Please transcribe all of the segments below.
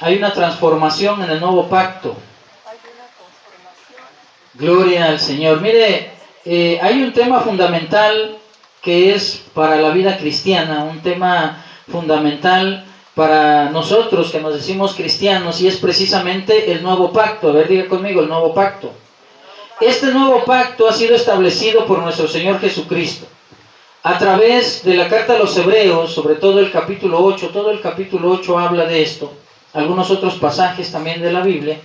Hay una transformación en el nuevo pacto. Gloria al Señor. Mire, hay un tema fundamental que es para la vida cristiana, un tema fundamental para nosotros que nos decimos cristianos, y es precisamente el nuevo pacto. A ver, diga conmigo, el nuevo pacto. Este nuevo pacto ha sido establecido por nuestro Señor Jesucristo a través de la carta a los Hebreos, sobre todo el capítulo 8. Todo el capítulo 8 habla de esto, algunos otros pasajes también de la Biblia.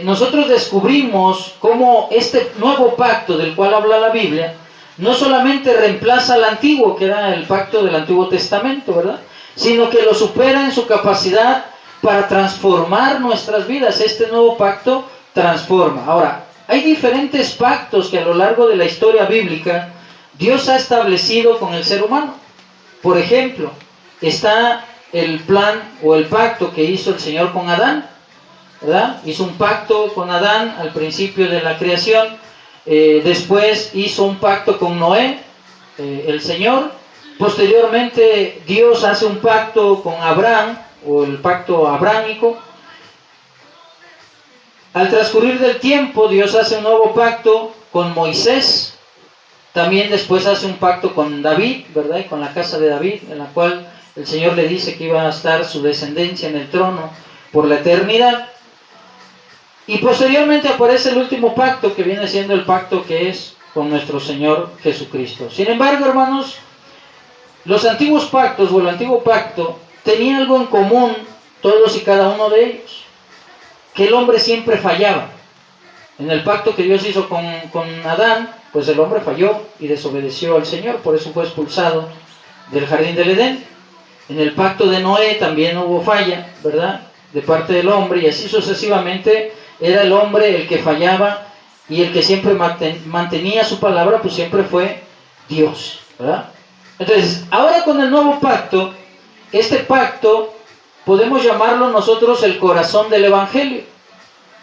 Nosotros descubrimos cómo este nuevo pacto del cual habla la Biblia no solamente reemplaza al antiguo, que era el pacto del Antiguo Testamento, ¿verdad?, sino que lo supera en su capacidad para transformar nuestras vidas. Este nuevo pacto transforma. Ahora, hay diferentes pactos que a lo largo de la historia bíblica Dios ha establecido con el ser humano. Por ejemplo, está el plan o el pacto que hizo el Señor con Adán, ¿verdad? Hizo un pacto con Adán al principio de la creación. Después hizo un pacto con Noé, el Señor. Posteriormente Dios hace un pacto con Abraham, o el pacto abrámico. Al transcurrir del tiempo, Dios hace un nuevo pacto con Moisés. También después hace un pacto con David, ¿verdad?, y con la casa de David, en la cual el Señor le dice que iba a estar su descendencia en el trono por la eternidad. Y posteriormente aparece el último pacto, que viene siendo el pacto que es con nuestro Señor Jesucristo. Sin embargo, hermanos, los antiguos pactos o el antiguo pacto tenía algo en común, todos y cada uno de ellos: que el hombre siempre fallaba. En el pacto que Dios hizo con Adán, pues el hombre falló y desobedeció al Señor, por eso fue expulsado del jardín del Edén. En el pacto de Noé también hubo falla, ¿verdad?, de parte del hombre, y así sucesivamente. Era el hombre el que fallaba, y el que siempre mantenía su palabra, pues siempre fue Dios, ¿verdad? Entonces, ahora con el nuevo pacto, este pacto podemos llamarlo nosotros el corazón del Evangelio.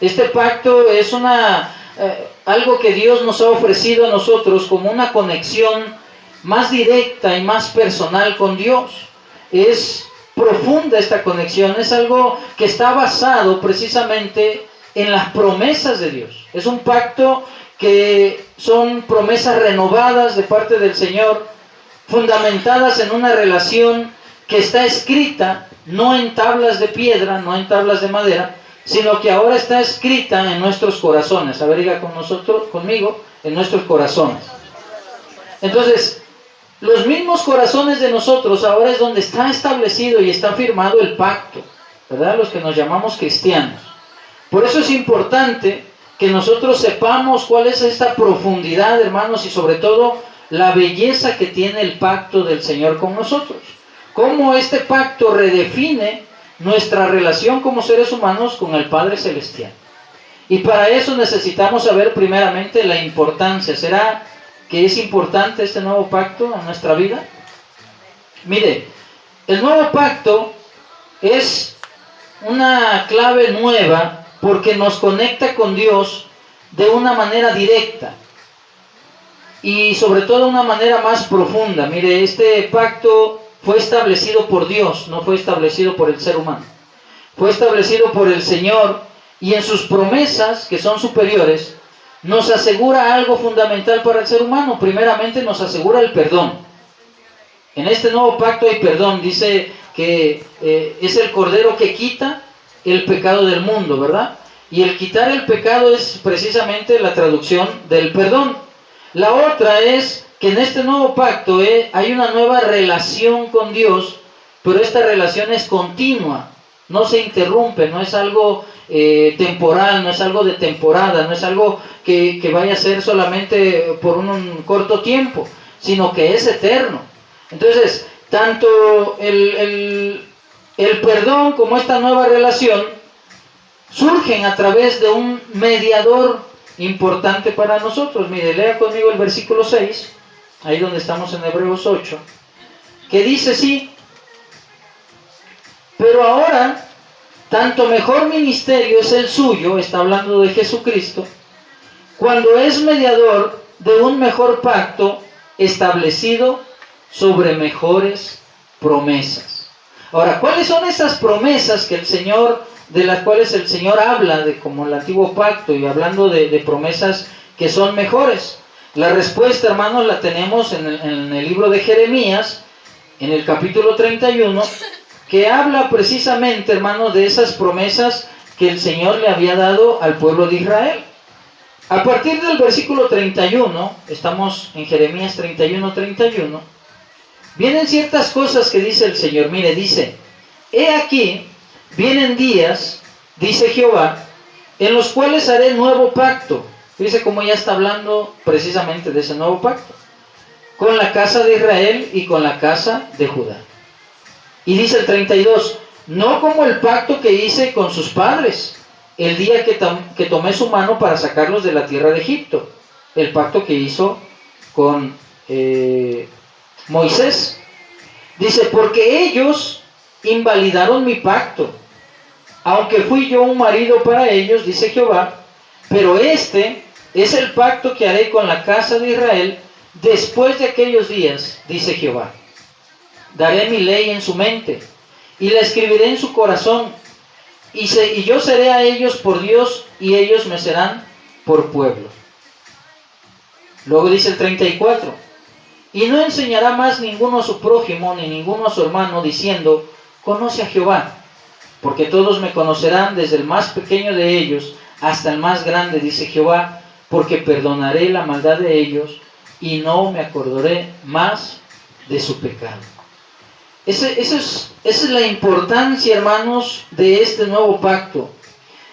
Este pacto es algo que Dios nos ha ofrecido a nosotros como una conexión más directa y más personal con Dios. Es profunda esta conexión, es algo que está basado precisamente en las promesas de Dios. Es un pacto que son promesas renovadas de parte del Señor, fundamentadas en una relación que está escrita no en tablas de piedra, no en tablas de madera, sino que ahora está escrita en nuestros corazones. A ver, diga conmigo, en nuestros corazones. Entonces, los mismos corazones de nosotros ahora es donde está establecido y está firmado el pacto, ¿verdad?, los que nos llamamos cristianos. Por eso es importante que nosotros sepamos cuál es esta profundidad, hermanos, y sobre todo la belleza que tiene el pacto del Señor con nosotros. Cómo este pacto redefine nuestra relación como seres humanos con el Padre Celestial. Y para eso necesitamos saber primeramente la importancia. ¿Será que es importante este nuevo pacto en nuestra vida? Mire, el nuevo pacto es una clave nueva porque nos conecta con Dios de una manera directa y sobre todo de una manera más profunda. Mire, este pacto fue establecido por Dios, no fue establecido por el ser humano. Fue establecido por el Señor, y en sus promesas, que son superiores, nos asegura algo fundamental para el ser humano. Primeramente nos asegura el perdón. En este nuevo pacto hay perdón. Dice que es el Cordero que quita el pecado del mundo, ¿verdad? Y el quitar el pecado es precisamente la traducción del perdón. La otra es que en este nuevo pacto hay una nueva relación con Dios, pero esta relación es continua, no se interrumpe, no es algo temporal, no es algo de temporada, no es algo que vaya a ser solamente por un corto tiempo, sino que es eterno. Entonces, tanto el perdón como esta nueva relación surgen a través de un mediador importante para nosotros. Mire, lea conmigo el versículo 6, ahí donde estamos en Hebreos 8, que dice así: pero ahora, tanto mejor ministerio es el suyo, está hablando de Jesucristo, cuando es mediador de un mejor pacto establecido sobre mejores promesas. Ahora, ¿cuáles son esas promesas que el Señor, de las cuales el Señor habla, de como el antiguo pacto, y hablando de promesas que son mejores? La respuesta, hermanos, la tenemos en el libro de Jeremías, en el capítulo 31, que habla precisamente, hermanos, de esas promesas que el Señor le había dado al pueblo de Israel. A partir del versículo 31, estamos en Jeremías 31, vienen ciertas cosas que dice el Señor. Mire, dice: he aquí, vienen días, dice Jehová, en los cuales haré nuevo pacto. Fíjese cómo ya está hablando precisamente de ese nuevo pacto, con la casa de Israel y con la casa de Judá. Y dice el 32, no como el pacto que hice con sus padres, el día que tomé su mano para sacarlos de la tierra de Egipto, el pacto que hizo con Moisés. Dice, porque ellos invalidaron mi pacto, aunque fui yo un marido para ellos, dice Jehová, pero este es el pacto que haré con la casa de Israel después de aquellos días, dice Jehová. Daré mi ley en su mente y la escribiré en su corazón, y yo seré a ellos por Dios y ellos me serán por pueblo. Luego dice el 34, y no enseñará más ninguno a su prójimo ni ninguno a su hermano diciendo, conoce a Jehová, porque todos me conocerán desde el más pequeño de ellos hasta el más grande, dice Jehová, porque perdonaré la maldad de ellos y no me acordaré más de su pecado. Esa es la importancia, hermanos, de este nuevo pacto.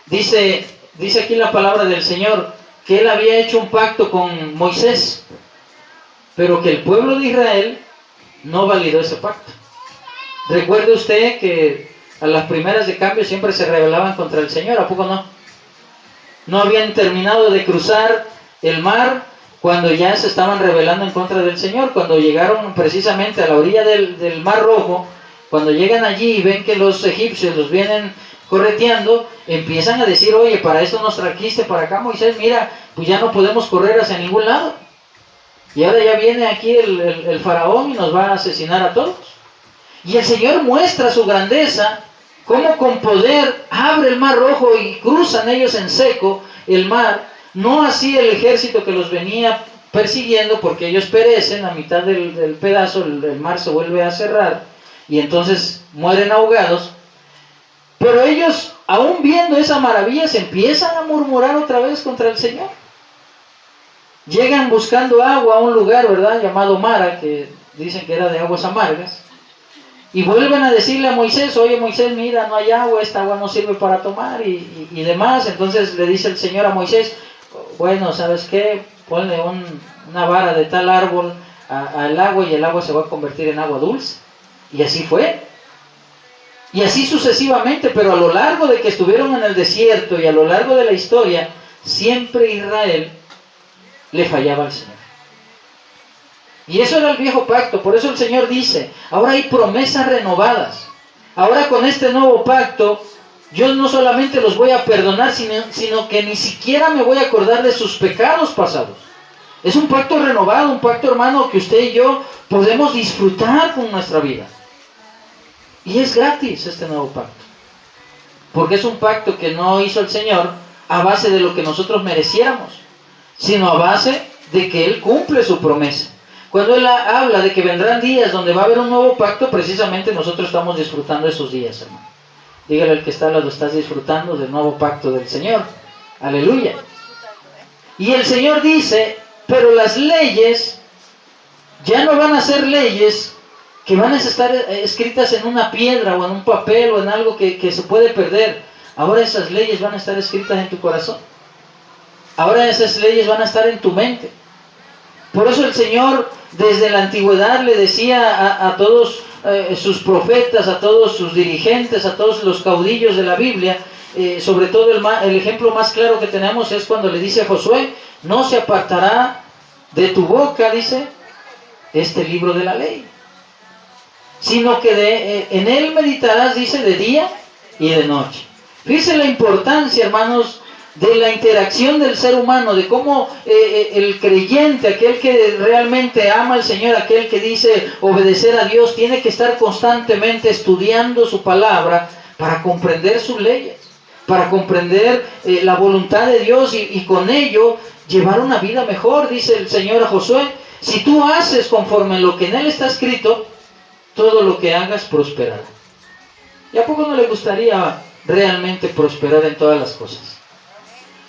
Dice aquí la palabra del Señor que Él había hecho un pacto con Moisés, pero que el pueblo de Israel no validó ese pacto. Recuerde usted que a las primeras de cambio siempre se rebelaban contra el Señor, ¿a poco no? No habían terminado de cruzar el mar cuando ya se estaban rebelando en contra del Señor. Cuando llegaron precisamente a la orilla del Mar Rojo, cuando llegan allí y ven que los egipcios los vienen correteando, empiezan a decir, oye, para esto nos trajiste para acá, Moisés, mira, pues ya no podemos correr hacia ningún lado. Y ahora ya viene aquí el faraón y nos va a asesinar a todos. Y el Señor muestra su grandeza, cómo con poder abre el Mar Rojo y cruzan ellos en seco el mar. No así el ejército que los venía persiguiendo, porque ellos perecen a mitad del pedazo, el mar se vuelve a cerrar y entonces mueren ahogados. Pero ellos, aún viendo esa maravilla, se empiezan a murmurar otra vez contra el Señor. Llegan buscando agua a un lugar, ¿verdad?, llamado Mara, que dicen que era de aguas amargas, y vuelven a decirle a Moisés, oye Moisés, mira, no hay agua, esta agua no sirve para tomar y demás. Entonces le dice el Señor a Moisés, bueno, ¿sabes qué? Ponle una vara de tal árbol al agua y el agua se va a convertir en agua dulce. Y así fue. Y así sucesivamente, pero a lo largo de que estuvieron en el desierto y a lo largo de la historia, siempre Israel le fallaba al Señor. Y eso era el viejo pacto. Por eso el Señor dice, ahora hay promesas renovadas. Ahora con este nuevo pacto, yo no solamente los voy a perdonar, sino que ni siquiera me voy a acordar de sus pecados pasados. Es un pacto renovado, un pacto, hermano, que usted y yo podemos disfrutar con nuestra vida. Y es gratis este nuevo pacto. Porque es un pacto que no hizo el Señor a base de lo que nosotros mereciéramos, sino a base de que Él cumple su promesa. Cuando Él habla de que vendrán días donde va a haber un nuevo pacto, precisamente nosotros estamos disfrutando esos días, hermano. Dígale al que está al lado, estás disfrutando del nuevo pacto del Señor. Aleluya. Y el Señor dice, pero las leyes ya no van a ser leyes que van a estar escritas en una piedra o en un papel o en algo que se puede perder. Ahora esas leyes van a estar escritas en tu corazón. Ahora esas leyes van a estar en tu mente. Por eso el Señor desde la antigüedad le decía a todos sus profetas, a todos sus dirigentes, a todos los caudillos de la Biblia, sobre todo el ejemplo más claro que tenemos es cuando le dice a Josué, no se apartará de tu boca, dice, este libro de la ley, sino que en él meditarás, dice, de día y de noche. Fíjense la importancia, hermanos, de la interacción del ser humano, de cómo el creyente, aquel que realmente ama al Señor, aquel que dice obedecer a Dios, tiene que estar constantemente estudiando su palabra para comprender sus leyes, para comprender la voluntad de Dios y con ello llevar una vida mejor. Dice el Señor a Josué: si tú haces conforme a lo que en él está escrito, todo lo que hagas prosperará. ¿Y a poco no le gustaría realmente prosperar en todas las cosas?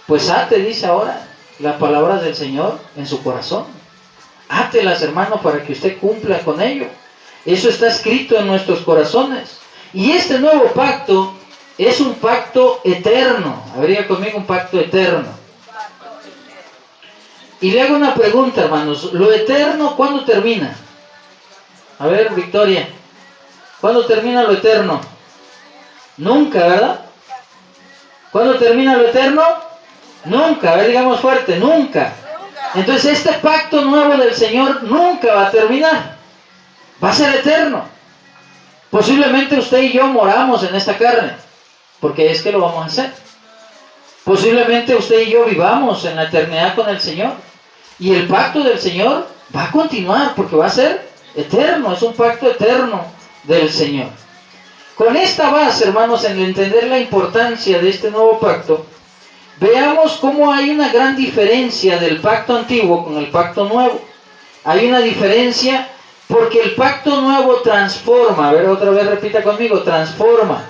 Pues ate, dice ahora, la palabra del Señor en su corazón. Átelas, hermano, para que usted cumpla con ello. Eso está escrito en nuestros corazones. Y este nuevo pacto es un pacto eterno. Habría conmigo un pacto eterno. Y le hago una pregunta, hermanos. ¿Lo eterno cuándo termina? A ver, Victoria. ¿Cuándo termina lo eterno? Nunca, ¿verdad? ¿Cuándo termina lo eterno? Nunca. A ver, digamos fuerte, nunca. Entonces este pacto nuevo del Señor nunca va a terminar. Va a ser eterno. Posiblemente usted y yo moramos en esta carne, porque es que lo vamos a hacer. Posiblemente usted y yo vivamos en la eternidad con el Señor. Y el pacto del Señor va a continuar, porque va a ser eterno. Es un pacto eterno del Señor. Con esta base, hermanos, en entender la importancia de este nuevo pacto, veamos cómo hay una gran diferencia del pacto antiguo con el pacto nuevo. Hay una diferencia porque el pacto nuevo transforma. A ver, otra vez repita conmigo: transforma.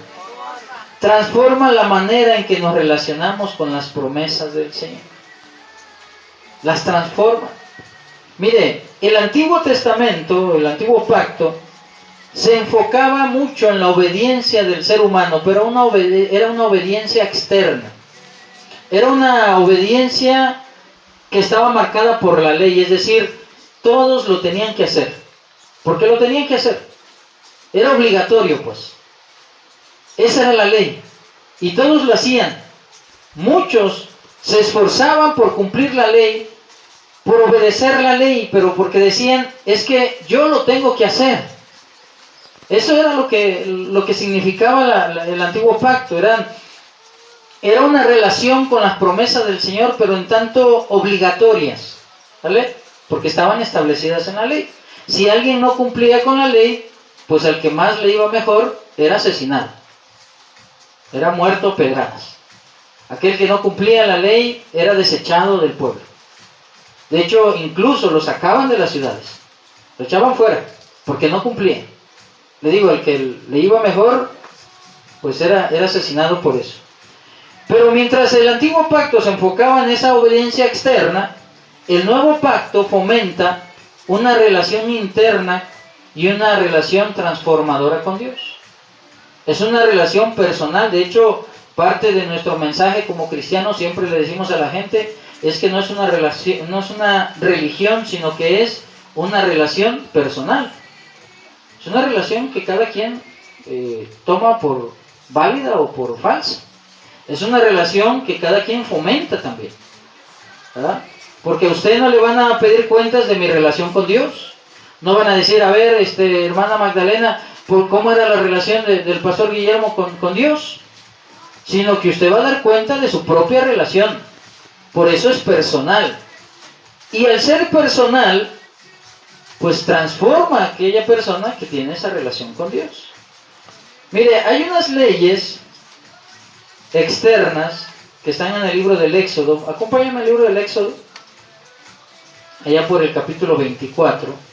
Transforma la manera en que nos relacionamos con las promesas del Señor. Las transforma. Mire, el Antiguo Testamento, el Antiguo Pacto, se enfocaba mucho en la obediencia del ser humano, pero era una obediencia externa. Era una obediencia que estaba marcada por la ley, es decir, todos lo tenían que hacer. ¿Por qué lo tenían que hacer? Era obligatorio, pues. Esa era la ley. Y todos lo hacían. Muchos se esforzaban por cumplir la ley, por obedecer la ley, pero porque decían: es que yo lo tengo que hacer. Eso era lo que significaba el antiguo pacto. Era una relación con las promesas del Señor, pero en tanto obligatorias, ¿vale? Porque estaban establecidas en la ley. Si alguien no cumplía con la ley, pues al que más le iba mejor era asesinado. Era muerto a pedradas. Aquel que no cumplía la ley era desechado del pueblo. De hecho, incluso lo sacaban de las ciudades. Lo echaban fuera, porque no cumplía. Le digo, el que le iba mejor, pues era asesinado por eso. Pero mientras el antiguo pacto se enfocaba en esa obediencia externa, el nuevo pacto fomenta una relación interna y una relación transformadora con Dios. Es una relación personal. De hecho, parte de nuestro mensaje como cristianos, siempre le decimos a la gente, es que no es una relación, no es una religión, sino que es una relación personal. Es una relación que cada quien toma por válida o por falsa. Es una relación que cada quien fomenta también, ¿verdad? Porque a usted no le van a pedir cuentas de mi relación con Dios. No van a decir: a ver, hermana Magdalena, ¿cómo era la relación del pastor Guillermo con Dios? Sino que usted va a dar cuenta de su propia relación. Por eso es personal. Y al ser personal, pues transforma a aquella persona que tiene esa relación con Dios. Mire, hay unas leyes externas que están en el libro del Éxodo. Acompáñame al libro del Éxodo, allá por el capítulo 24.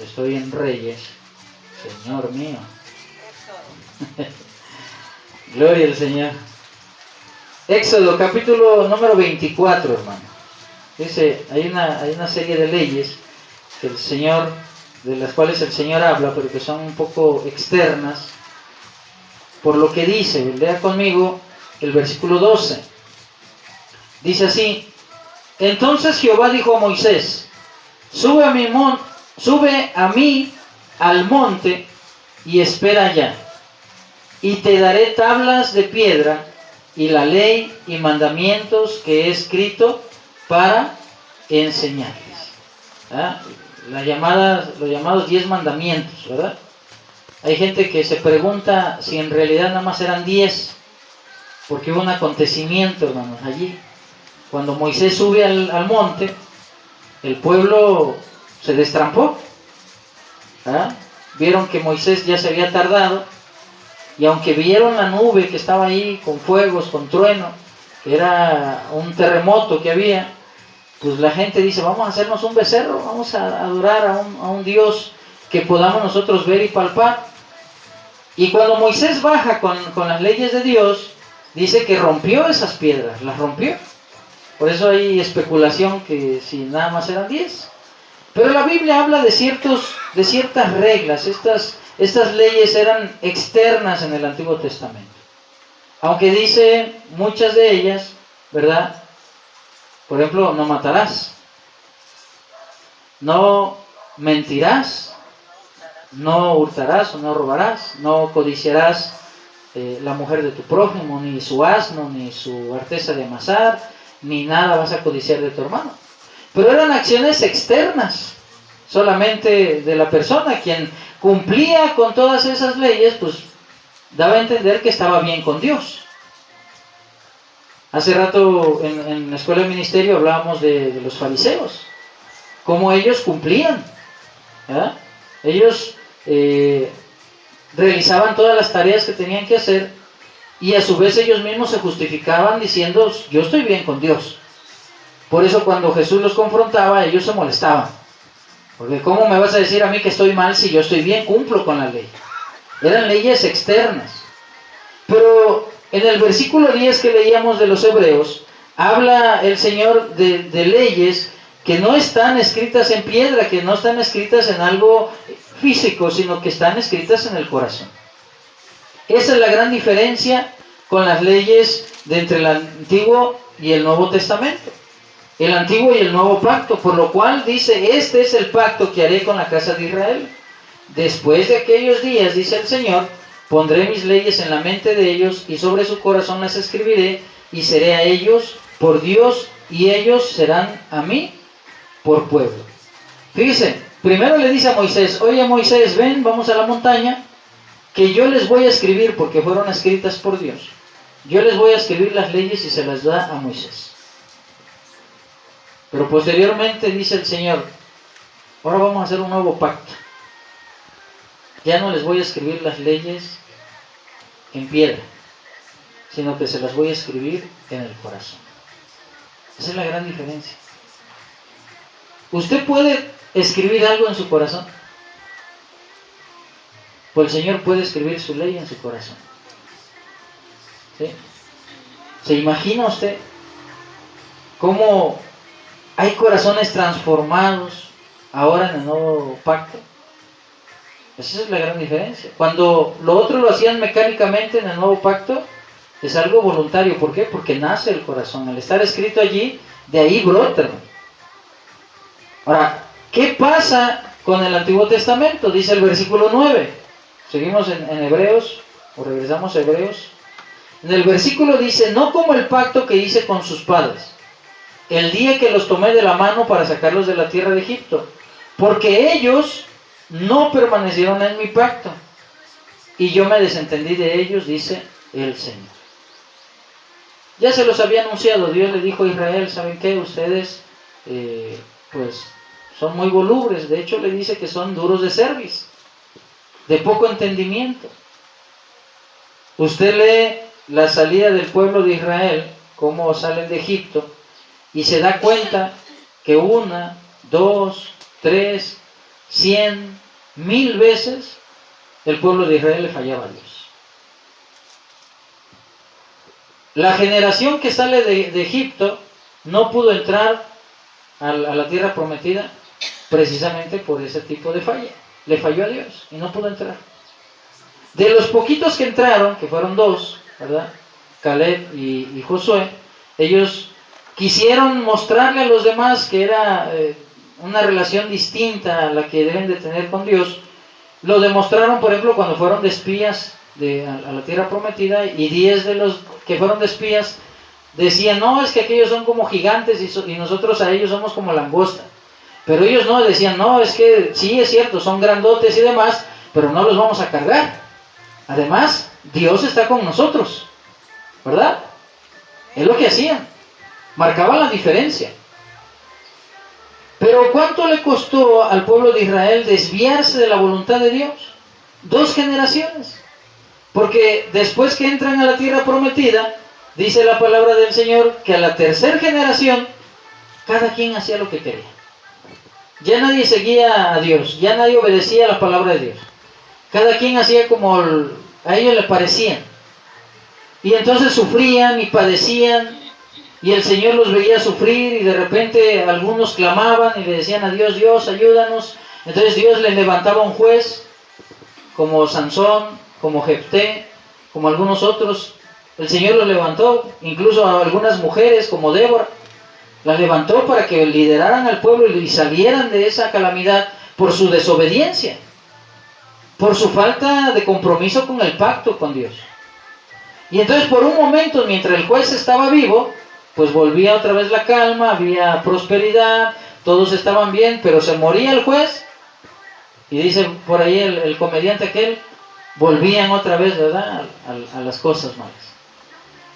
Estoy en Reyes, Señor mío. Gloria al Señor. Éxodo, capítulo número 24, hermano. Dice, hay una serie de leyes que el Señor, de las cuales el Señor habla, pero que son un poco externas. Por lo que dice, lea conmigo el versículo 12. Dice así: entonces Jehová dijo a Moisés: sube a mí al monte y espera allá, y te daré tablas de piedra y la ley y mandamientos que he escrito para enseñarles. ¿Ah? Los llamados 10 mandamientos, ¿verdad? Hay gente que se pregunta si en realidad nada más eran 10, porque hubo un acontecimiento, hermanos, allí. Cuando Moisés sube al monte, el pueblo se destrampó. ¿Ah? Vieron que Moisés ya se había tardado, y aunque vieron la nube que estaba ahí con fuegos, con trueno, que era un terremoto que había, pues la gente dice, vamos a hacernos un becerro, vamos a adorar a un Dios que podamos nosotros ver y palpar. Y cuando Moisés baja con las leyes de Dios, dice que rompió esas piedras, las rompió. Por eso hay especulación que si nada más eran 10. Pero la Biblia habla de ciertas reglas. Estas leyes eran externas en el Antiguo Testamento. Aunque dice muchas de ellas, ¿verdad? Por ejemplo, no matarás, no mentirás, no hurtarás o no robarás, no codiciarás la mujer de tu prójimo, ni su asno, ni su arteza de amasar, ni nada vas a codiciar de tu hermano. Pero eran acciones externas, solamente de la persona. Quien cumplía con todas esas leyes, pues daba a entender que estaba bien con Dios. Hace rato en la escuela de ministerio hablábamos de los fariseos, cómo ellos cumplían, ¿verdad? Ellos realizaban todas las tareas que tenían que hacer, y a su vez ellos mismos se justificaban diciendo, yo estoy bien con Dios. Por eso cuando Jesús los confrontaba, ellos se molestaban, porque ¿cómo me vas a decir a mí que estoy mal si yo estoy bien, cumplo con la ley? Eran leyes externas. Pero en el versículo 10 que leíamos de los Hebreos, habla el Señor de leyes que no están escritas en piedra, que no están escritas en algo físico, sino que están escritas en el corazón. Esa es la gran diferencia con las leyes de entre el Antiguo y el Nuevo Testamento. El Antiguo y el Nuevo Pacto, por lo cual dice, este es el pacto que haré con la casa de Israel. Después de aquellos días, dice el Señor, pondré mis leyes en la mente de ellos y sobre su corazón las escribiré, y seré a ellos por Dios y ellos serán a mí por pueblo. Fíjense, primero le dice a Moisés, oye Moisés, ven, vamos a la montaña, que yo les voy a escribir, porque fueron escritas por Dios. Yo les voy a escribir las leyes y se las da a Moisés. Pero posteriormente dice el Señor, ahora vamos a hacer un nuevo pacto. Ya no les voy a escribir las leyes en piedra, sino que se las voy a escribir en el corazón. Esa es la gran diferencia. ¿Usted puede escribir algo en su corazón? Pues el Señor puede escribir su ley en su corazón. ¿Sí? ¿Se imagina usted cómo hay corazones transformados ahora en el nuevo pacto? Esa es la gran diferencia. Cuando lo otro lo hacían mecánicamente en el nuevo pacto, es algo voluntario. ¿Por qué? Porque nace el corazón. Al estar escrito allí, de ahí brota. Ahora, ¿qué pasa con el Antiguo Testamento? Dice el versículo 9. Seguimos en Hebreos, o regresamos a Hebreos. En el versículo dice, no como el pacto que hice con sus padres, el día que los tomé de la mano para sacarlos de la tierra de Egipto, porque ellos no permanecieron en mi pacto, y yo me desentendí de ellos, dice el Señor. Ya se los había anunciado, Dios le dijo a Israel, ¿saben qué? Ustedes, pues, son muy volubres, de hecho le dice que son duros de cerviz, de poco entendimiento. Usted lee la salida del pueblo de Israel, cómo salen de Egipto, y se da cuenta que 1, 2, 3, 100, 1000 veces el pueblo de Israel le fallaba a Dios. La generación que sale de Egipto no pudo entrar a la tierra prometida precisamente por ese tipo de falla. Le falló a Dios y no pudo entrar. De los poquitos que entraron, que fueron 2, ¿verdad? Caleb y Josué, ellos quisieron mostrarle a los demás que era una relación distinta a la que deben de tener con Dios. Lo demostraron, por ejemplo, cuando fueron de espías a la tierra prometida, y 10 de los que fueron de espías decían, no, es que aquellos son como gigantes y nosotros a ellos somos como langosta. Pero ellos no, decían, no, es que sí es cierto, son grandotes y demás, pero no los vamos a cargar. Además, Dios está con nosotros, ¿verdad? Es lo que hacían, marcaban la diferencia. Pero ¿cuánto le costó al pueblo de Israel desviarse de la voluntad de Dios? 2 generaciones. Porque después que entran a la tierra prometida, dice la palabra del Señor que a la 3ª generación, cada quien hacía lo que quería. Ya nadie seguía a Dios, ya nadie obedecía a la palabra de Dios. Cada quien hacía como a ellos les parecían. Y entonces sufrían y padecían, y el Señor los veía sufrir, y de repente algunos clamaban y le decían a Dios, Dios, ayúdanos. Entonces Dios les levantaba un juez, como Sansón, como Jefté, como algunos otros. El Señor los levantó, incluso a algunas mujeres como Débora, las levantó para que lideraran al pueblo y salieran de esa calamidad por su desobediencia, por su falta de compromiso con el pacto con Dios. Y entonces por un momento, mientras el juez estaba vivo, pues volvía otra vez la calma, había prosperidad, todos estaban bien, pero se moría el juez, y dice por ahí el comediante aquel, volvían otra vez, ¿verdad?, a las cosas malas.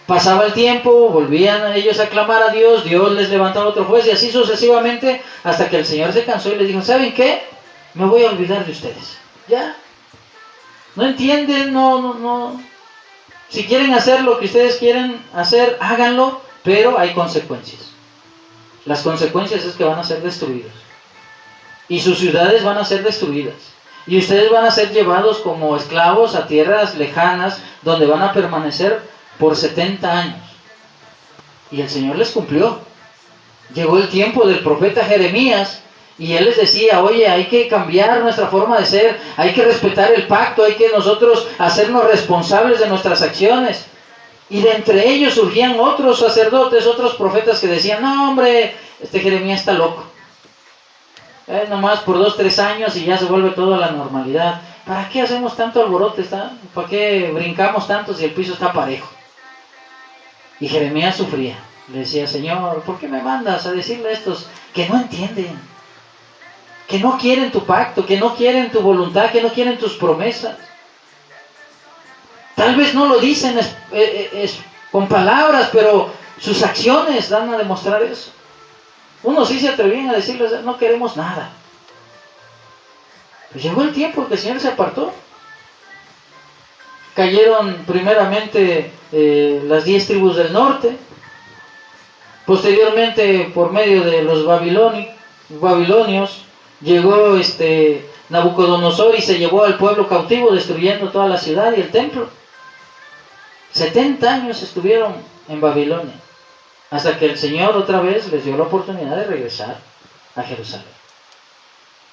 Pasaba el tiempo, volvían ellos a clamar a Dios, Dios les levantaba otro juez, y así sucesivamente, hasta que el Señor se cansó y les dijo, ¿saben qué? Me voy a olvidar de ustedes. Ya. No entienden, no. Si quieren hacer lo que ustedes quieren hacer, háganlo, pero hay consecuencias. Las consecuencias es que van a ser destruidos. Y sus ciudades van a ser destruidas. Y ustedes van a ser llevados como esclavos a tierras lejanas, donde van a permanecer por 70 años. Y el Señor les cumplió. Llegó el tiempo del profeta Jeremías, y él les decía, oye, hay que cambiar nuestra forma de ser, hay que respetar el pacto, hay que nosotros hacernos responsables de nuestras acciones. Y de entre ellos surgían otros sacerdotes, otros profetas que decían, no hombre, este Jeremías está loco. Nomás por 2-3 años y ya se vuelve todo a la normalidad. ¿Para qué hacemos tanto alborote? ¿Para qué brincamos tanto si el piso está parejo? Y Jeremías sufría. Le decía, Señor, ¿por qué me mandas a decirle a estos que no entienden? Que no quieren tu pacto, que no quieren tu voluntad, que no quieren tus promesas. Tal vez no lo dicen con palabras, pero sus acciones dan a demostrar eso. Unos sí se atrevían a decirles, no queremos nada. Pues llegó el tiempo que el Señor se apartó. Cayeron primeramente las 10 tribus del norte. Posteriormente, por medio de los babilonios, llegó Nabucodonosor y se llevó al pueblo cautivo, destruyendo toda la ciudad y el templo. 70 años estuvieron en Babilonia, hasta que el Señor otra vez les dio la oportunidad de regresar a Jerusalén.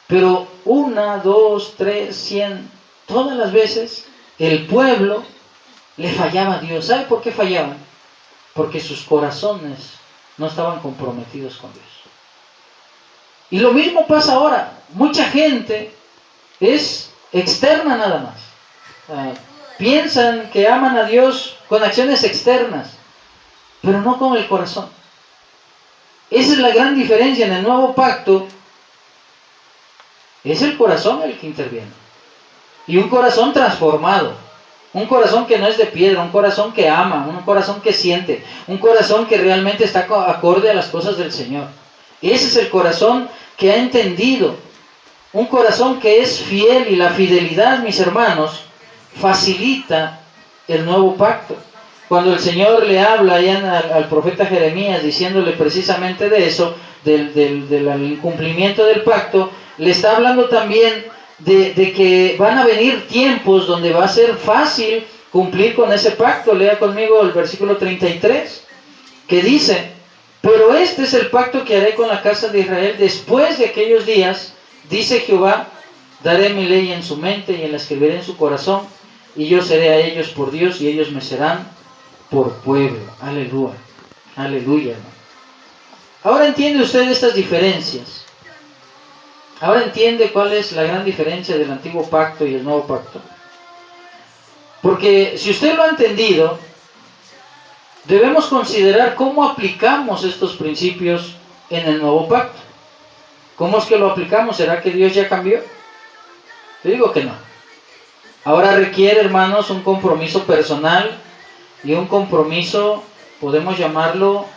Pero 1, 2, 3, 100, todas las veces el pueblo le fallaba a Dios. ¿Sabe por qué fallaban? Porque sus corazones no estaban comprometidos con Dios. Y lo mismo pasa ahora. Mucha gente es externa nada más. Piensan que aman a Dios con acciones externas, pero no con el corazón. Esa es la gran diferencia en el nuevo pacto. Es el corazón el que interviene. Y un corazón transformado. Un corazón que no es de piedra, un corazón que ama, un corazón que siente, un corazón que realmente está acorde a las cosas del Señor. Ese es el corazón que ha entendido. Un corazón que es fiel, y la fidelidad, mis hermanos, facilita el nuevo pacto. Cuando el Señor le habla al profeta Jeremías, diciéndole precisamente de eso, del incumplimiento del pacto, le está hablando también de que van a venir tiempos donde va a ser fácil cumplir con ese pacto. Lea conmigo el versículo 33, que dice, pero este es el pacto que haré con la casa de Israel después de aquellos días, dice Jehová, daré mi ley en su mente y la escribiré en su corazón, y yo seré a ellos por Dios y ellos me serán por pueblo. Aleluya, aleluya, hermano. Ahora entiende usted estas diferencias. Ahora entiende cuál es la gran diferencia del antiguo pacto y el nuevo pacto. Porque si usted lo ha entendido, debemos considerar cómo aplicamos estos principios en el nuevo pacto. ¿Cómo es que lo aplicamos? ¿Será que Dios ya cambió? Yo digo que no. Ahora requiere, hermanos, un compromiso personal y un compromiso, podemos llamarlo,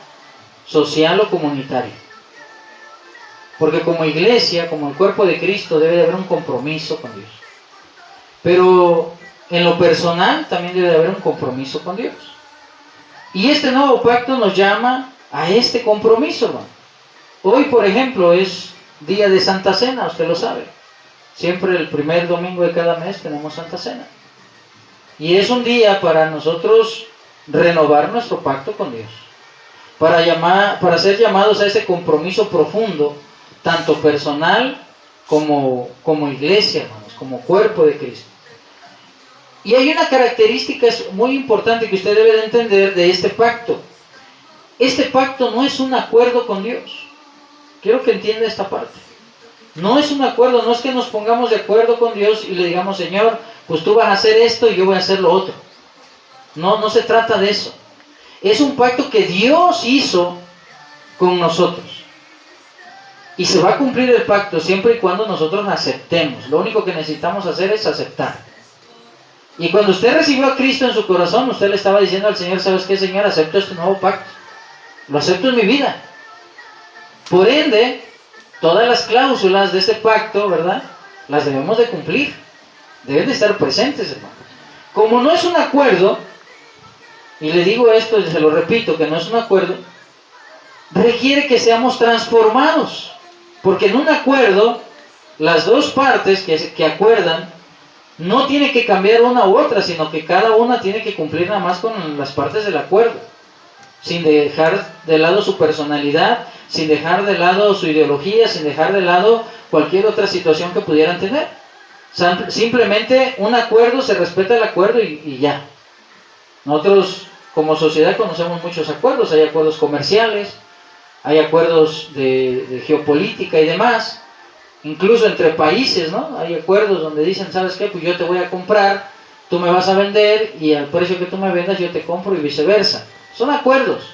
social o comunitario. Porque como iglesia, como el cuerpo de Cristo, debe de haber un compromiso con Dios. Pero en lo personal también debe de haber un compromiso con Dios. Y este nuevo pacto nos llama a este compromiso, hermano. Hoy, por ejemplo, es día de Santa Cena, usted lo sabe. Siempre el primer domingo de cada mes tenemos Santa Cena. Y es un día para nosotros renovar nuestro pacto con Dios. Para ser llamados a ese compromiso profundo, tanto personal como iglesia, hermanos, como cuerpo de Cristo. Y hay una característica muy importante que usted debe de entender de este pacto. Este pacto no es un acuerdo con Dios. Quiero que entienda esta parte. No es un acuerdo, no es que nos pongamos de acuerdo con Dios y le digamos, Señor, pues tú vas a hacer esto y yo voy a hacer lo otro. No, no se trata de eso. Es un pacto que Dios hizo con nosotros. Y se va a cumplir el pacto siempre y cuando nosotros aceptemos. Lo único que necesitamos hacer es aceptar. Y cuando usted recibió a Cristo en su corazón, usted le estaba diciendo al Señor, ¿sabes qué, Señor? Acepto este nuevo pacto. Lo acepto en mi vida. Por ende, todas las cláusulas de este pacto, ¿verdad? Las debemos de cumplir. Deben de estar presentes, hermano. Como no es un acuerdo, y le digo esto y se lo repito, que no es un acuerdo, requiere que seamos transformados. Porque en un acuerdo, las dos partes que acuerdan, no tiene que cambiar una u otra, sino que cada una tiene que cumplir nada más con las partes del acuerdo, sin dejar de lado su personalidad, sin dejar de lado su ideología, sin dejar de lado cualquier otra situación que pudieran tener. Simplemente un acuerdo, se respeta el acuerdo y ya. Nosotros como sociedad conocemos muchos acuerdos, hay acuerdos comerciales, hay acuerdos de geopolítica y demás. Incluso entre países, ¿no? Hay acuerdos donde dicen, ¿sabes qué? Pues yo te voy a comprar, tú me vas a vender y al precio que tú me vendas yo te compro y viceversa. Son acuerdos.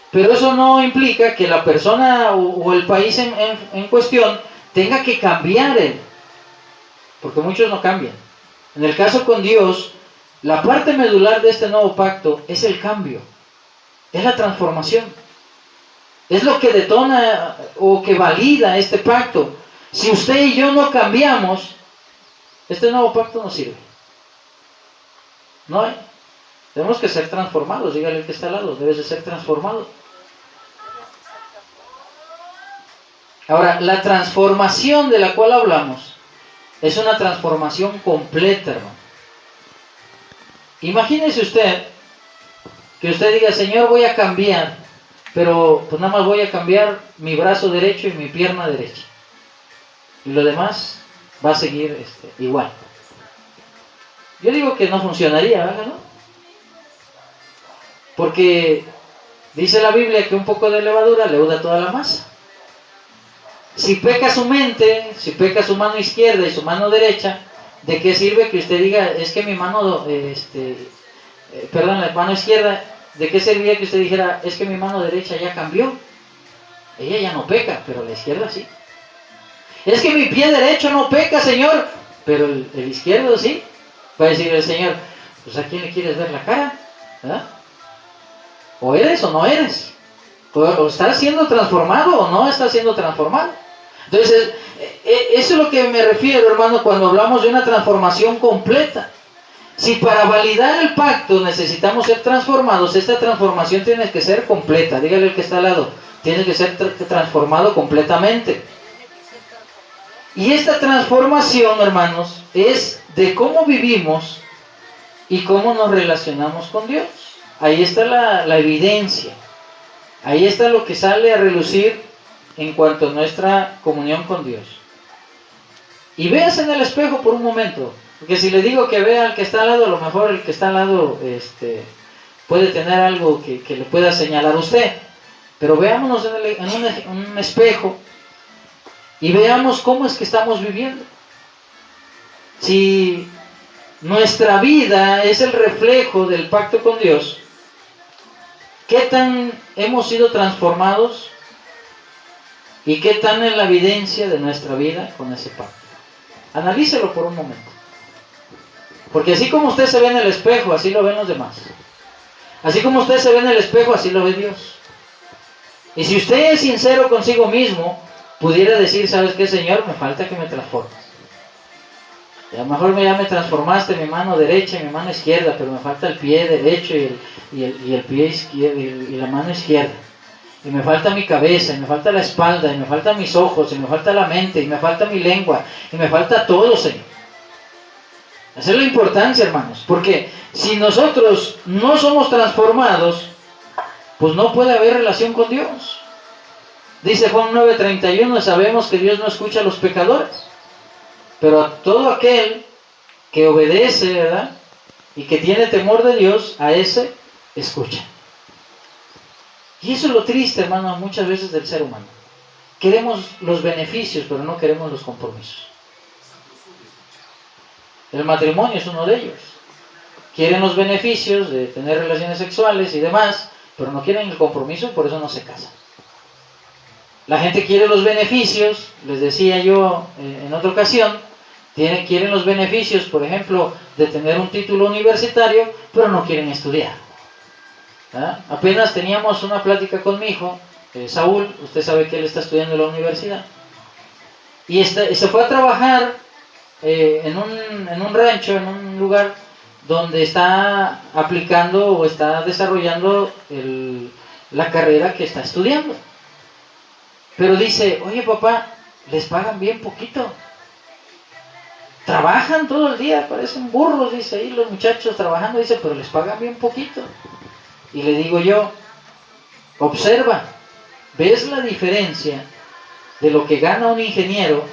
Pero eso no implica que la persona o el país en cuestión tenga que cambiar él. Porque muchos no cambian. En el caso con Dios, la parte medular de este nuevo pacto es el cambio. Es la transformación. Es lo que detona o que valida este pacto. Si usted y yo no cambiamos, este nuevo pacto no sirve. No hay. Tenemos que ser transformados. Dígale al que está al lado, debes de ser transformado. Ahora, la transformación de la cual hablamos es una transformación completa, hermano. Imagínese usted que usted diga, Señor, voy a cambiar, pero pues nada más voy a cambiar mi brazo derecho y mi pierna derecha. Y lo demás va a seguir igual. Yo digo que no funcionaría, ¿verdad? ¿No? Porque dice la Biblia que un poco de levadura leuda toda la masa. Si peca su mente, si peca su mano izquierda y su mano derecha, ¿de qué sirve que usted diga, es que mi mano, la mano izquierda, ¿de qué serviría que usted dijera, es que mi mano derecha ya cambió? Ella ya no peca, pero la izquierda sí. Es que mi pie derecho no peca, Señor, pero el izquierdo sí. Va a decir el Señor, pues ¿a quién le quieres ver la cara? ¿Verdad? O eres o no eres. O estás siendo transformado o no estás siendo transformado. Entonces, eso es lo que me refiero, hermano, cuando hablamos de una transformación completa. Si para validar el pacto necesitamos ser transformados, esta transformación tiene que ser completa. Dígale al que está al lado, tiene que ser transformado completamente. Y esta transformación, hermanos, es de cómo vivimos y cómo nos relacionamos con Dios. Ahí está la evidencia. Ahí está lo que sale a relucir en cuanto a nuestra comunión con Dios. Y véase en el espejo por un momento. Porque si le digo que vea al que está al lado, a lo mejor el que está al lado puede tener algo que le pueda señalar a usted. Pero veámonos en un espejo y veamos cómo es que estamos viviendo. Si nuestra vida es el reflejo del pacto con Dios, ¿qué tan hemos sido transformados y qué tan en la evidencia de nuestra vida con ese pacto? Analícelo por un momento. Porque así como usted se ve en el espejo, así lo ven los demás. Así como usted se ve en el espejo, así lo ve Dios. Y si usted es sincero consigo mismo, pudiera decir, ¿sabes qué, Señor? Me falta que me transformes. Y a lo mejor ya me transformaste mi mano derecha y mi mano izquierda, pero me falta el pie derecho y el pie izquierdo y la mano izquierda. Y me falta mi cabeza, y me falta la espalda, y me faltan mis ojos, y me falta la mente, y me falta mi lengua, y me falta todo, Señor. Esa es la importancia, hermanos, porque si nosotros no somos transformados, pues no puede haber relación con Dios. Dice Juan 9:31, sabemos que Dios no escucha a los pecadores, pero a todo aquel que obedece, ¿verdad?, y que tiene temor de Dios, a ese escucha. Y eso es lo triste, hermano, muchas veces del ser humano. Queremos los beneficios, pero no queremos los compromisos. El matrimonio es uno de ellos. Quieren los beneficios de tener relaciones sexuales y demás, pero no quieren el compromiso, por eso no se casan. La gente quiere los beneficios, les decía yo en otra ocasión, quieren los beneficios, por ejemplo, de tener un título universitario, pero no quieren estudiar. ¿Ah? Apenas teníamos una plática con mi hijo, Saúl, usted sabe que él está estudiando en la universidad, y se fue a trabajar en un rancho, en un lugar donde está aplicando o está desarrollando la carrera que está estudiando. Pero dice, oye papá, les pagan bien poquito. Trabajan todo el día, parecen burros, dice ahí los muchachos trabajando, dice, pero les pagan bien poquito. Y le digo yo, observa, ¿ves la diferencia de lo que gana un ingeniero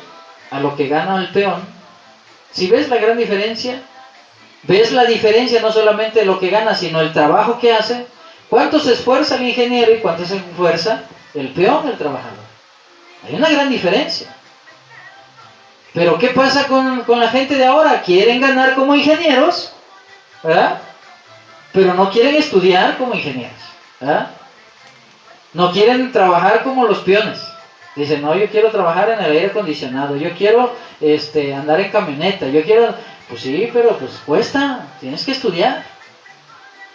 a lo que gana el peón? Si ves la gran diferencia, ves la diferencia no solamente de lo que gana, sino el trabajo que hace. ¿Cuánto se esfuerza el ingeniero y cuánto se esfuerza el peón, el trabajador? Hay una gran diferencia. Pero ¿qué pasa con la gente de ahora? Quieren ganar como ingenieros, ¿verdad? Pero no quieren estudiar como ingenieros, ¿verdad? No quieren trabajar como los peones. Dicen, no, yo quiero trabajar en el aire acondicionado, yo quiero andar en camioneta, yo quiero... Pues sí, pero pues cuesta, tienes que estudiar.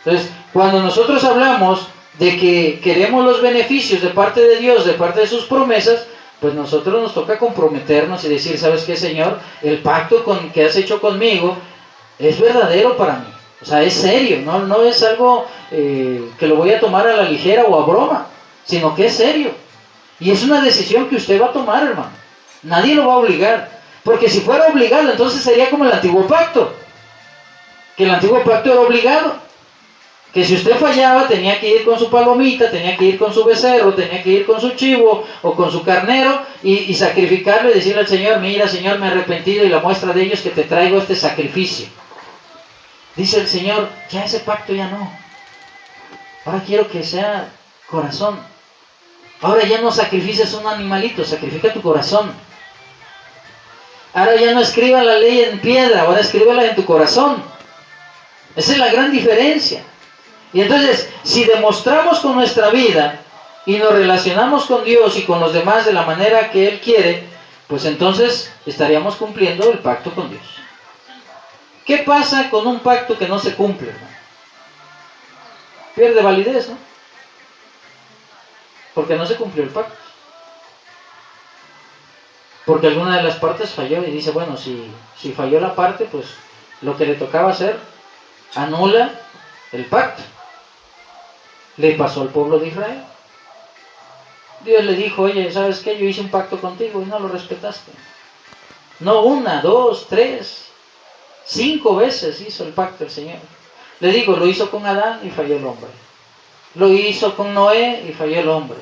Entonces, cuando nosotros hablamos de que queremos los beneficios de parte de Dios, de parte de sus promesas, pues nosotros nos toca comprometernos y decir, ¿sabes qué, Señor? El pacto que has hecho conmigo es verdadero para mí. O sea, es serio, no es algo que lo voy a tomar a la ligera o a broma, sino que es serio. Y es una decisión que usted va a tomar, hermano. Nadie lo va a obligar. Porque si fuera obligado, entonces sería como el antiguo pacto. Que el antiguo pacto era obligado. Que si usted fallaba, tenía que ir con su palomita, tenía que ir con su becerro, tenía que ir con su chivo o con su carnero y sacrificarlo y decirle al Señor, mira, Señor, me he arrepentido y la muestra de ello es que te traigo este sacrificio. Dice el Señor, ya ese pacto ya no. Ahora quiero que sea corazón. Ahora ya no sacrifices un animalito, sacrifica tu corazón. Ahora ya no escriba la ley en piedra, ahora escríbela en tu corazón. Esa es la gran diferencia. Y entonces, si demostramos con nuestra vida y nos relacionamos con Dios y con los demás de la manera que Él quiere, pues entonces estaríamos cumpliendo el pacto con Dios. ¿Qué pasa con un pacto que no se cumple, hermano? Pierde validez, ¿no? Porque no se cumplió el pacto. Porque alguna de las partes falló y dice, bueno, si falló la parte, pues lo que le tocaba hacer, anula el pacto. Le pasó al pueblo de Israel. Dios le dijo, oye, ¿sabes qué? Yo hice un pacto contigo y no lo respetaste. No 1, 2, 3, 5 veces hizo el pacto el Señor. Le digo, lo hizo con Adán y falló el hombre. Lo hizo con Noé y falló el hombre.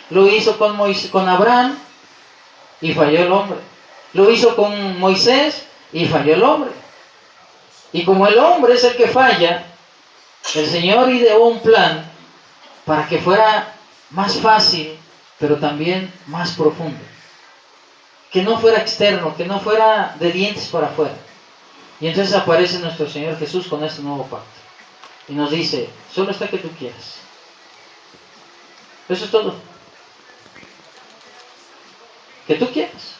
Lo hizo con Abraham y falló el hombre. Lo hizo con Moisés y falló el hombre. Y como el hombre es el que falla, el Señor ideó un plan para que fuera más fácil, pero también más profundo. Que no fuera externo, que no fuera de dientes para afuera. Y entonces aparece nuestro Señor Jesús con este nuevo pacto. Y nos dice, solo está que tú quieras. Eso es todo. Que tú quieras.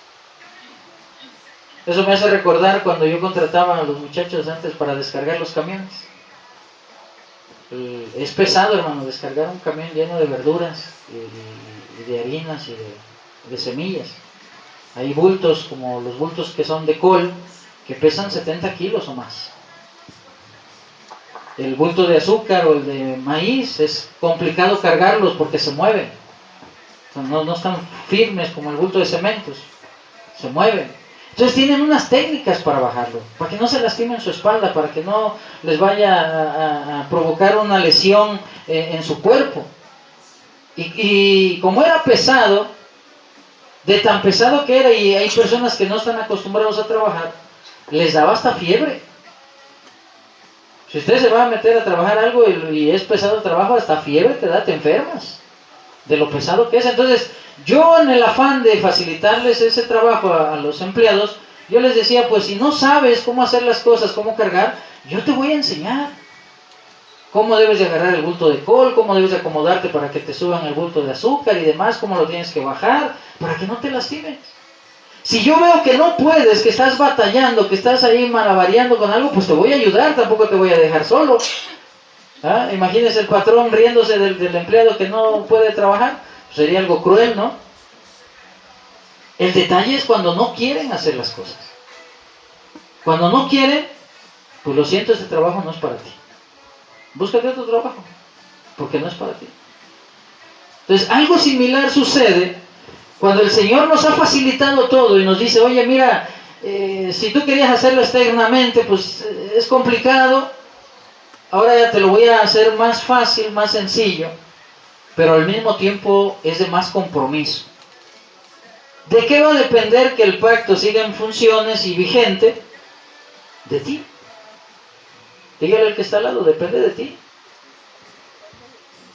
Eso me hace recordar cuando yo contrataba a los muchachos antes para descargar los camiones. Es pesado, hermano, descargar un camión lleno de verduras y de harinas y de semillas. Hay bultos, como los bultos que son de col, que pesan 70 kilos o más. El bulto de azúcar o el de maíz es complicado cargarlos porque se mueven. No están firmes como el bulto de cementos. Se mueven. Entonces tienen unas técnicas para bajarlo, para que no se lastimen su espalda, para que no les vaya a provocar una lesión en su cuerpo. Y como era pesado, de tan pesado que era, y hay personas que no están acostumbrados a trabajar, les daba hasta fiebre. Si usted se va a meter a trabajar algo y es pesado el trabajo, hasta fiebre te da, te enfermas de lo pesado que es. Entonces, yo en el afán de facilitarles ese trabajo a los empleados, yo les decía, pues si no sabes cómo hacer las cosas, cómo cargar, yo te voy a enseñar cómo debes de agarrar el bulto de col, cómo debes de acomodarte para que te suban el bulto de azúcar y demás, cómo lo tienes que bajar, para que no te lastimes. Si yo veo que no puedes, que estás batallando, que estás ahí malabareando con algo, pues te voy a ayudar, tampoco te voy a dejar solo. ¿Ah? Imagínese el patrón riéndose del empleado que no puede trabajar, pues sería algo cruel, ¿no? El detalle es cuando no quieren hacer las cosas. Cuando no quieren, pues lo siento, este trabajo no es para ti. Búscate otro trabajo, porque no es para ti. Entonces, algo similar sucede cuando el Señor nos ha facilitado todo y nos dice, oye, mira, si tú querías hacerlo externamente, pues es complicado, ahora ya te lo voy a hacer más fácil, más sencillo, pero al mismo tiempo es de más compromiso. ¿De qué va a depender que el pacto siga en funciones y vigente? De ti. Dígale al que está al lado, depende de ti.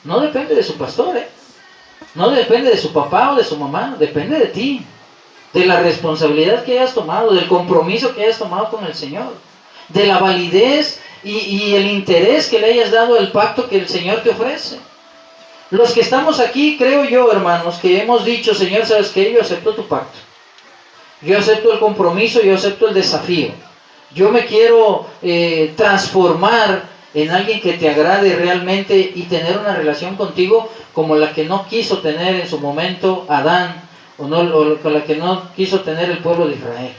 No depende de su pastor, no depende de su papá o de su mamá, depende de ti, de la responsabilidad que hayas tomado, del compromiso que hayas tomado con el Señor, de la validez y el interés que le hayas dado al pacto que el Señor te ofrece. Los que estamos aquí, creo yo, hermanos, que hemos dicho, Señor, ¿sabes qué? Yo acepto tu pacto, yo acepto el compromiso, yo acepto el desafío, yo me quiero transformar en alguien que te agrade realmente y tener una relación contigo como la que no quiso tener en su momento Adán, o con la que no quiso tener el pueblo de Israel.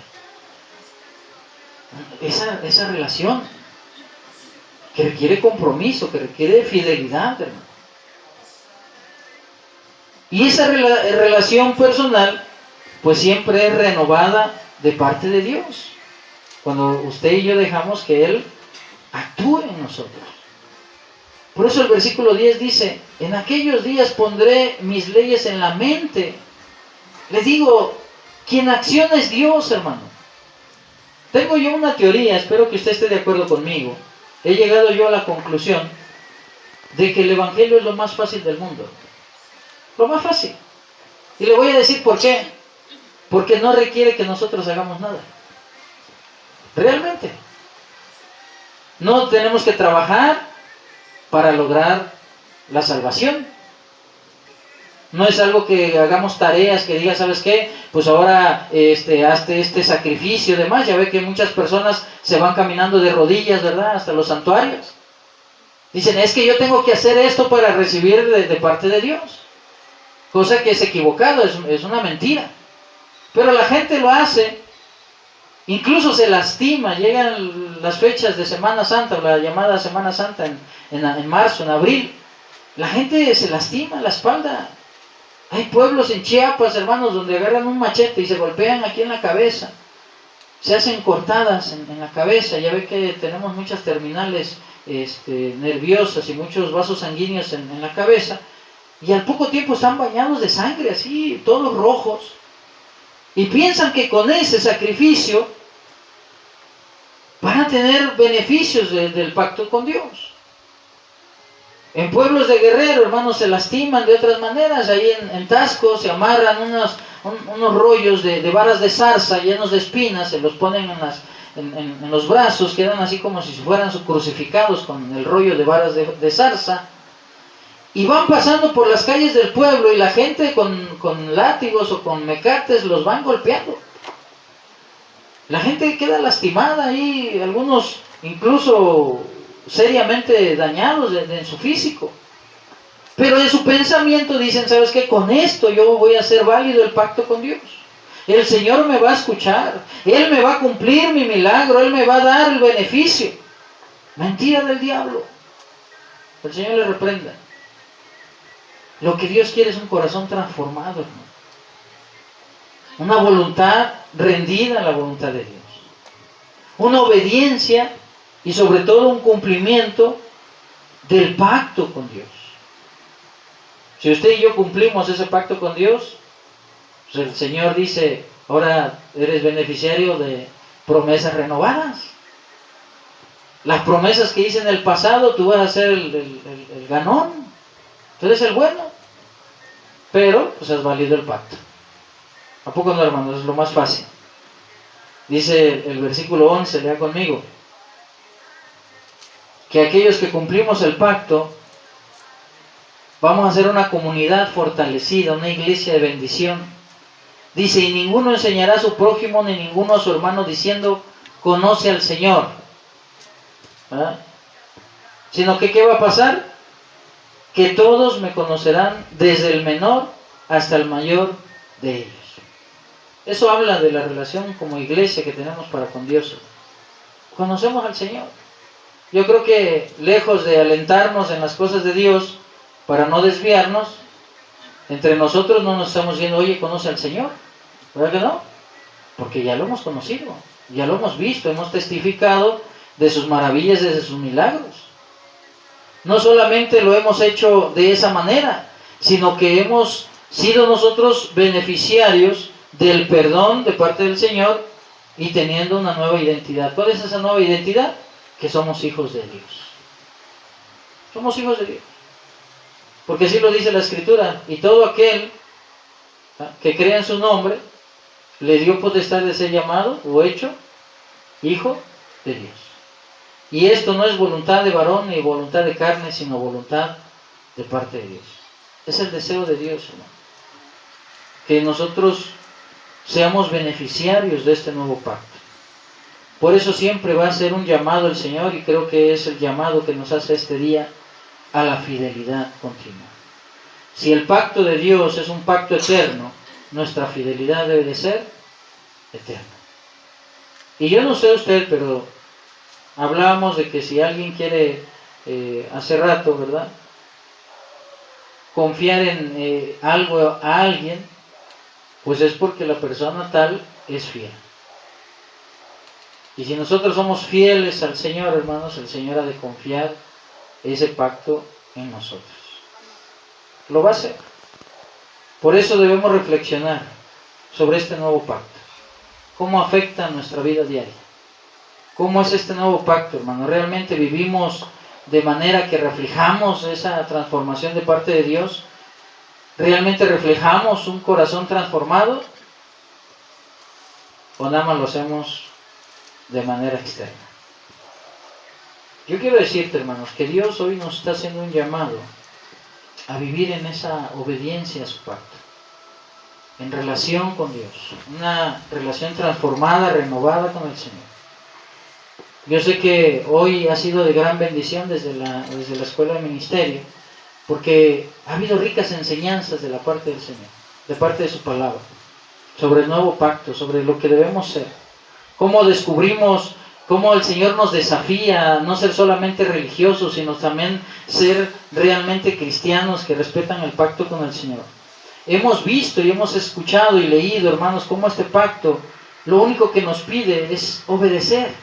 Esa relación que requiere compromiso, que requiere fidelidad, hermano. Y esa relación personal, pues siempre es renovada de parte de Dios. Cuando usted y yo dejamos que Él actúe en nosotros. Por eso el versículo 10 dice, en aquellos días pondré mis leyes en la mente. Les digo, quien acciona es Dios, hermano. Tengo yo una teoría, espero que usted esté de acuerdo conmigo. He llegado yo a la conclusión de que el Evangelio es lo más fácil del mundo. Lo más fácil. Y le voy a decir por qué. Porque no requiere que nosotros hagamos nada. Realmente. No tenemos que trabajar para lograr la salvación. No es algo que hagamos tareas, que diga, ¿sabes qué? Pues ahora hazte este sacrificio y demás. Ya ve que muchas personas se van caminando de rodillas, ¿verdad? Hasta los santuarios. Dicen, es que yo tengo que hacer esto para recibir de parte de Dios. Cosa que es equivocado, es una mentira. Pero la gente lo hace, incluso se lastima. Llegan las fechas de Semana Santa, la llamada Semana Santa en marzo, en abril. La gente se lastima la espalda. Hay pueblos en Chiapas, hermanos, donde agarran un machete y se golpean aquí en la cabeza. Se hacen cortadas en la cabeza. Ya ve que tenemos muchas terminales nerviosas y muchos vasos sanguíneos en la cabeza. Y al poco tiempo están bañados de sangre, así, todos rojos. Y piensan que con ese sacrificio van a tener beneficios del pacto con Dios. En pueblos de Guerrero, hermanos, se lastiman de otras maneras. Ahí en Tasco se amarran unos rollos de varas de zarza llenos de espinas, se los ponen en los brazos, quedan así como si fueran crucificados con el rollo de varas de zarza, y van pasando por las calles del pueblo y la gente con látigos o con mecates los van golpeando. La gente queda lastimada ahí, algunos incluso seriamente dañados en su físico. Pero en su pensamiento dicen, ¿sabes qué? Con esto yo voy a hacer válido el pacto con Dios. El Señor me va a escuchar, Él me va a cumplir mi milagro, Él me va a dar el beneficio. Mentira del diablo. El Señor le reprenda. Lo que Dios quiere es un corazón transformado, hermano. Una voluntad rendida a la voluntad de Dios. Una obediencia y sobre todo un cumplimiento del pacto con Dios. Si usted y yo cumplimos ese pacto con Dios, pues el Señor dice, ahora eres beneficiario de promesas renovadas. Las promesas que hice en el pasado, tú vas a ser el ganón. Tú eres el bueno. Pero, pues has valido el pacto. ¿A poco no, hermanos? Es lo más fácil. Dice el versículo 11, lea conmigo, que aquellos que cumplimos el pacto, vamos a ser una comunidad fortalecida, una iglesia de bendición. Dice, y ninguno enseñará a su prójimo ni ninguno a su hermano diciendo, conoce al Señor. ¿Verdad? Sino que, ¿qué va a pasar? Que todos me conocerán desde el menor hasta el mayor de ellos. Eso habla de la relación como iglesia que tenemos para con Dios. Conocemos al Señor. Yo creo que lejos de alentarnos en las cosas de Dios para no desviarnos, entre nosotros no nos estamos diciendo, oye, conoce al Señor. ¿Verdad que no? Porque ya lo hemos conocido, ya lo hemos visto, hemos testificado de sus maravillas, de sus milagros. No solamente lo hemos hecho de esa manera, sino que hemos sido nosotros beneficiarios del perdón de parte del Señor y teniendo una nueva identidad. ¿Cuál es esa nueva identidad? Que somos hijos de Dios. Somos hijos de Dios. Porque así lo dice la Escritura. Y todo aquel que crea en su nombre, le dio potestad de ser llamado o hecho hijo de Dios. Y esto no es voluntad de varón ni voluntad de carne, sino voluntad de parte de Dios. Es el deseo de Dios, hermano. Que nosotros seamos beneficiarios de este nuevo pacto. Por eso siempre va a ser un llamado el Señor, y creo que es el llamado que nos hace este día a la fidelidad continua. Si el pacto de Dios es un pacto eterno, nuestra fidelidad debe de ser eterna. Y yo no sé usted, pero hablábamos de que si alguien quiere, hace rato, ¿verdad?, confiar en algo a alguien, pues es porque la persona tal es fiel. Y si nosotros somos fieles al Señor, hermanos, el Señor ha de confiar ese pacto en nosotros. Lo va a hacer. Por eso debemos reflexionar sobre este nuevo pacto. ¿Cómo afecta nuestra vida diaria? ¿Cómo es este nuevo pacto, hermano? ¿Realmente vivimos de manera que reflejamos esa transformación de parte de Dios? ¿Realmente reflejamos un corazón transformado? ¿O nada más lo hacemos de manera externa? Yo quiero decirte, hermanos, que Dios hoy nos está haciendo un llamado a vivir en esa obediencia a su pacto, en relación con Dios, una relación transformada, renovada con el Señor. Yo sé que hoy ha sido de gran bendición desde la escuela de ministerio, porque ha habido ricas enseñanzas de la parte del Señor, de parte de su palabra, sobre el nuevo pacto, sobre lo que debemos ser, cómo descubrimos cómo el Señor nos desafía a no ser solamente religiosos, sino también ser realmente cristianos que respetan el pacto con el Señor. Hemos visto y hemos escuchado y leído, hermanos, cómo este pacto lo único que nos pide es obedecer.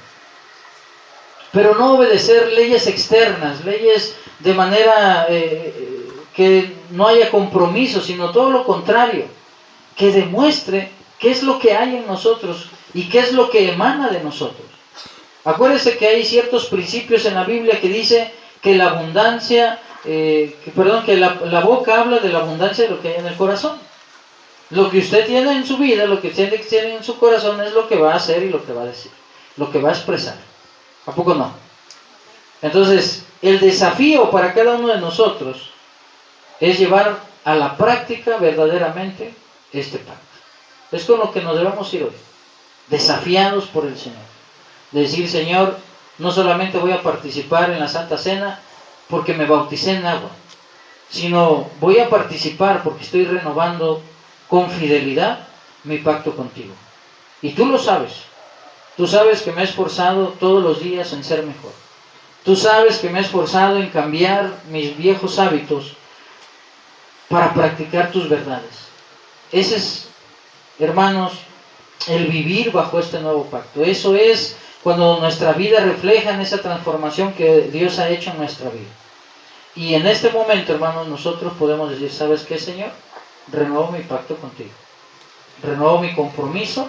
Pero no obedecer leyes externas, leyes de manera que no haya compromiso, sino todo lo contrario, que demuestre qué es lo que hay en nosotros y qué es lo que emana de nosotros. Acuérdense que hay ciertos principios en la Biblia que dice que la abundancia, que la boca habla de la abundancia de lo que hay en el corazón. Lo que usted tiene en su vida, lo que usted tiene en su corazón es lo que va a hacer y lo que va a decir. lo que va a expresar. ¿A poco no? Entonces, el desafío para cada uno de nosotros es llevar a la práctica verdaderamente este pacto. Es con lo que nos debemos ir hoy, desafiados por el Señor. Decir, Señor, no solamente voy a participar en la Santa Cena porque me bauticé en agua, sino voy a participar porque estoy renovando con fidelidad mi pacto contigo. Y tú lo sabes. Tú sabes que me he esforzado todos los días en ser mejor. Tú sabes que me he esforzado en cambiar mis viejos hábitos para practicar tus verdades. Ese es, hermanos, el vivir bajo este nuevo pacto. Eso es cuando nuestra vida refleja en esa transformación que Dios ha hecho en nuestra vida. Y en este momento, hermanos, nosotros podemos decir, ¿sabes qué, Señor? Renuevo mi pacto contigo. Renuevo mi compromiso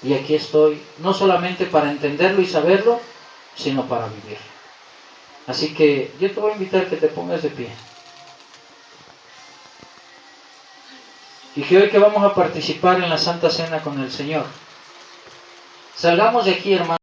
y aquí estoy, no solamente para entenderlo y saberlo, sino para vivirlo. Así que yo te voy a invitar a que te pongas de pie. Y que hoy que vamos a participar en la Santa Cena con el Señor, salgamos de aquí, hermanos.